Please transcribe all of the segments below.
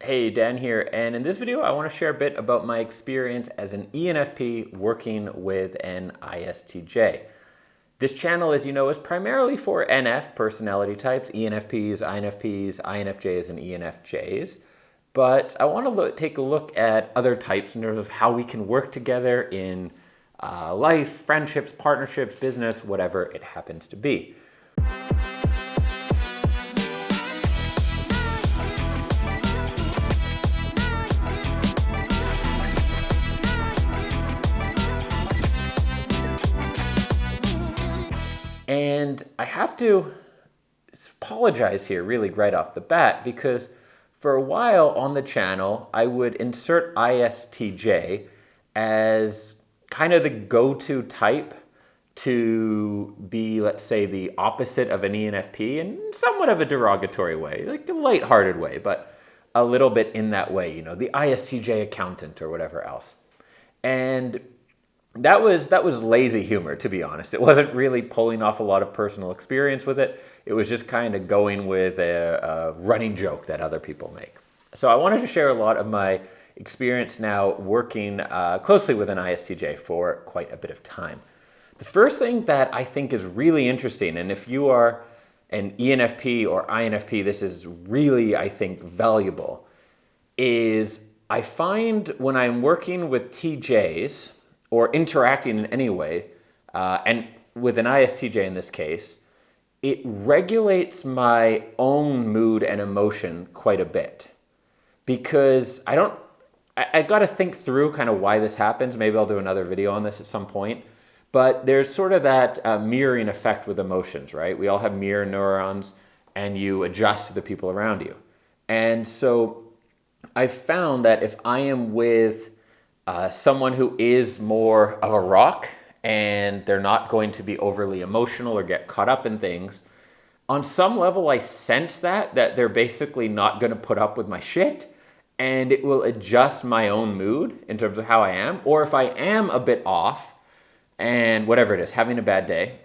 Hey, Dan here, and in this video I want to share a bit about my experience as an ENFP working with an ISTJ. This channel, as you know, is primarily for NF personality types, ENFPs, INFPs, INFJs, and ENFJs. But I want to take a look at other types in terms of how we can work together in life, friendships, partnerships, business, whatever it happens to be. And I have to apologize here really right off the bat because for a while on the channel, I would insert ISTJ as kind of the go-to type to be, let's say, the opposite of an ENFP in somewhat of a derogatory way, like a lighthearted way, but a little bit in that way, you know, the ISTJ accountant or whatever else. And that was lazy humor, to be honest. It wasn't really pulling off a lot of personal experience with it. It was just kind of going with a running joke that other people make. So I wanted to share a lot of my experience now working closely with an ISTJ for quite a bit of time. The first thing that I think is really interesting, and if you are an ENFP or INFP, this is really, I think, valuable, is I find when I'm working with TJs, or interacting in any way, and with an ISTJ in this case, it regulates my own mood and emotion quite a bit. Because I got to think through kind of why this happens. Maybe I'll do another video on this at some point. But there's sort of that mirroring effect with emotions, right? We all have mirror neurons, and you adjust to the people around you. And so I've found that if I am with someone who is more of a rock and they're not going to be overly emotional or get caught up in things, on some level I sense that they're basically not going to put up with my shit, and it will adjust my own mood in terms of how I am. Or if I am a bit off and whatever it is, having a bad day,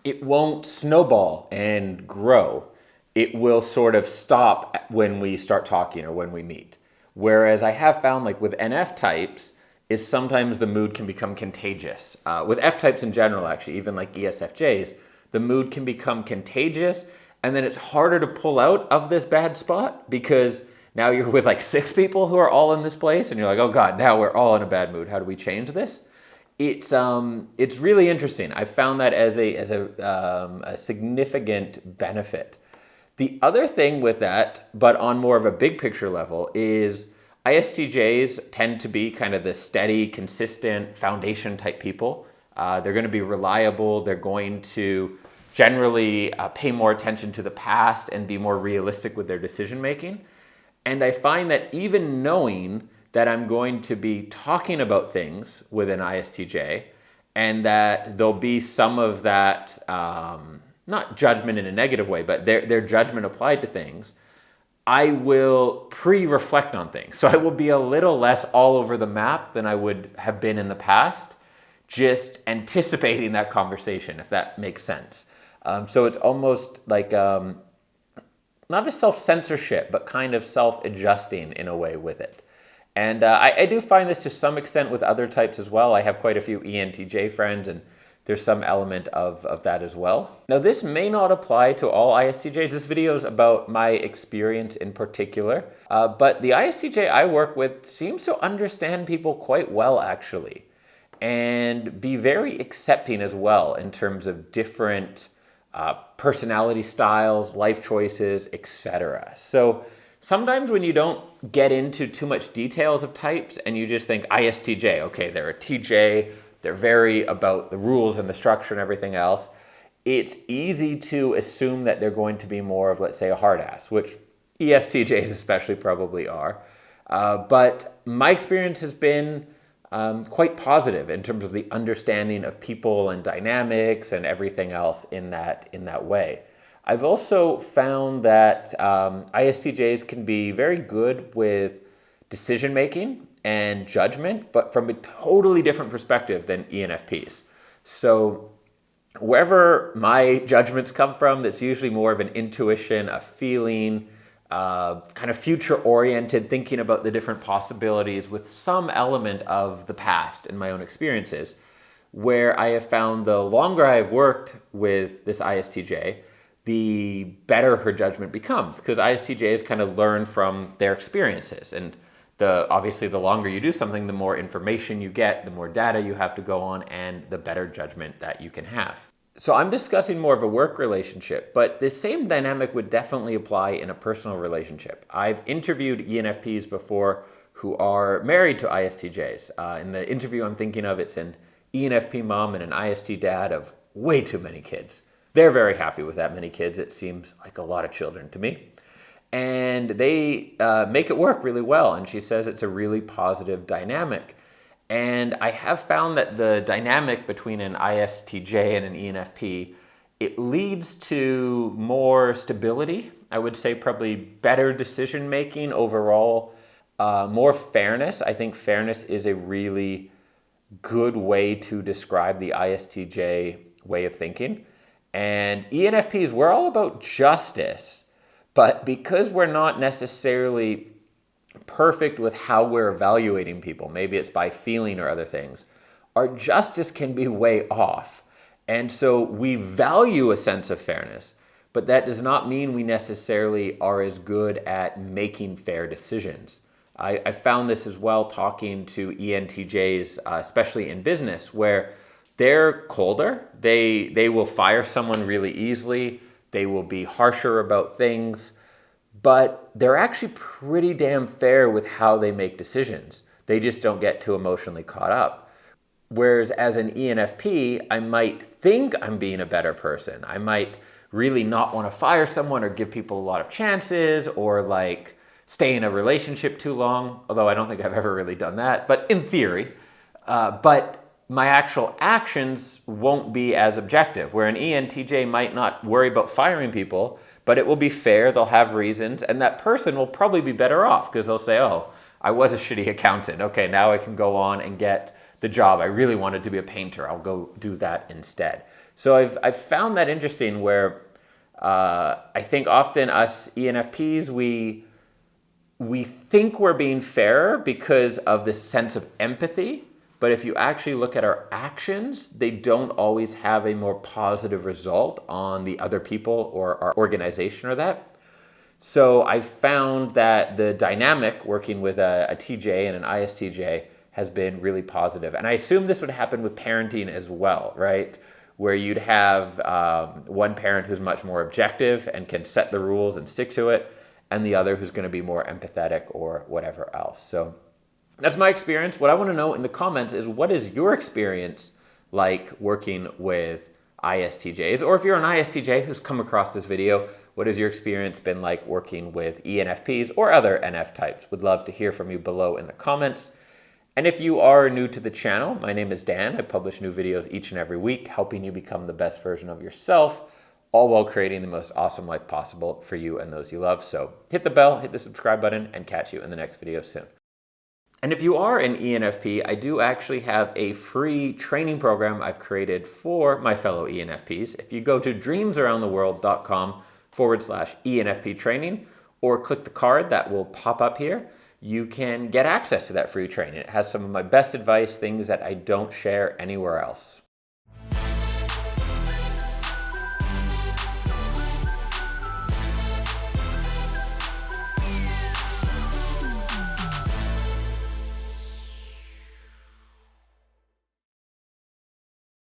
it won't snowball and grow. It will sort of stop when we start talking or when we meet. Whereas I have found, like with NF types, is sometimes the mood can become contagious. With F types in general, actually, even like ESFJs, the mood can become contagious, and then it's harder to pull out of this bad spot because now you're with like 6 people who are all in this place, and you're like, oh God, now we're all in a bad mood. How do we change this? It's really interesting. I found that as a significant benefit. The other thing with that, but on more of a big picture level, is ISTJs tend to be kind of the steady, consistent, foundation type people. They're going to be reliable. They're going to generally pay more attention to the past and be more realistic with their decision making. And I find that even knowing that I'm going to be talking about things with an ISTJ and that there'll be some of that not judgment in a negative way, but their judgment applied to things, I will pre-reflect on things. So I will be a little less all over the map than I would have been in the past, just anticipating that conversation, if that makes sense. So it's almost like not a self-censorship, but kind of self-adjusting in a way with it. And I do find this to some extent with other types as well. I have quite a few ENTJ friends, and there's some element of that as well. Now, this may not apply to all ISTJs. This video is about my experience in particular. But the ISTJ I work with seems to understand people quite well, actually, and be very accepting as well in terms of different personality styles, life choices, etc. So sometimes when you don't get into too much details of types and you just think ISTJ, okay, they're a TJ, they're very about the rules and the structure and everything else, it's easy to assume that they're going to be more of, let's say, a hard ass, which ESTJs especially probably are. But my experience has been quite positive in terms of the understanding of people and dynamics and everything else in that way. I've also found that ISTJs can be very good with decision making and judgment, but from a totally different perspective than ENFPs. So wherever my judgments come from, that's usually more of an intuition, a feeling, kind of future-oriented, thinking about the different possibilities with some element of the past in my own experiences, where I have found the longer I've worked with this ISTJ, the better her judgment becomes, because ISTJs kind of learn from their experiences. And obviously, the longer you do something, the more information you get, the more data you have to go on, and the better judgment that you can have. So I'm discussing more of a work relationship, but the same dynamic would definitely apply in a personal relationship. I've interviewed ENFPs before who are married to ISTJs. In the interview I'm thinking of, it's an ENFP mom and an IST dad of way too many kids. They're very happy with that many kids. It seems like a lot of children to me. And they make it work really well. And she says it's a really positive dynamic. And I have found that the dynamic between an ISTJ and an ENFP, it leads to more stability. I would say probably better decision making overall, more fairness. I think fairness is a really good way to describe the ISTJ way of thinking. And ENFPs, we're all about justice, but because we're not necessarily perfect with how we're evaluating people, maybe it's by feeling or other things, our justice can be way off. And so we value a sense of fairness, but that does not mean we necessarily are as good at making fair decisions. I found this as well talking to ENTJs, especially in business, where they're colder. They will fire someone really easily. They will be harsher about things, but they're actually pretty damn fair with how they make decisions. They just don't get too emotionally caught up. Whereas as an ENFP, I might think I'm being a better person. I might really not want to fire someone or give people a lot of chances, or like stay in a relationship too long, although I don't think I've ever really done that, but in theory. But my actual actions won't be as objective, where an ENTJ might not worry about firing people, but it will be fair, they'll have reasons, and that person will probably be better off because they'll say, oh, I was a shitty accountant. Okay, now I can go on and get the job. I really wanted to be a painter. I'll go do that instead. So I've found that interesting, where I think often us ENFPs, we think we're being fair because of this sense of empathy, but if you actually look at our actions, they don't always have a more positive result on the other people or our organization or that. So I found that the dynamic working with a TJ and an ISTJ has been really positive. And I assume this would happen with parenting as well, right? Where you'd have one parent who's much more objective and can set the rules and stick to it, and the other who's going to be more empathetic or whatever else. So that's my experience. What I want to know in the comments is, what is your experience like working with ISTJs? Or if you're an ISTJ who's come across this video, what has your experience been like working with ENFPs or other NF types? Would love to hear from you below in the comments. And if you are new to the channel, my name is Dan. I publish new videos each and every week, helping you become the best version of yourself, all while creating the most awesome life possible for you and those you love. So hit the bell, hit the subscribe button, and catch you in the next video soon. And if you are an ENFP, I do actually have a free training program I've created for my fellow ENFPs. If you go to dreamsaroundtheworld.com/ENFP training, or click the card that will pop up here, you can get access to that free training. It has some of my best advice, things that I don't share anywhere else.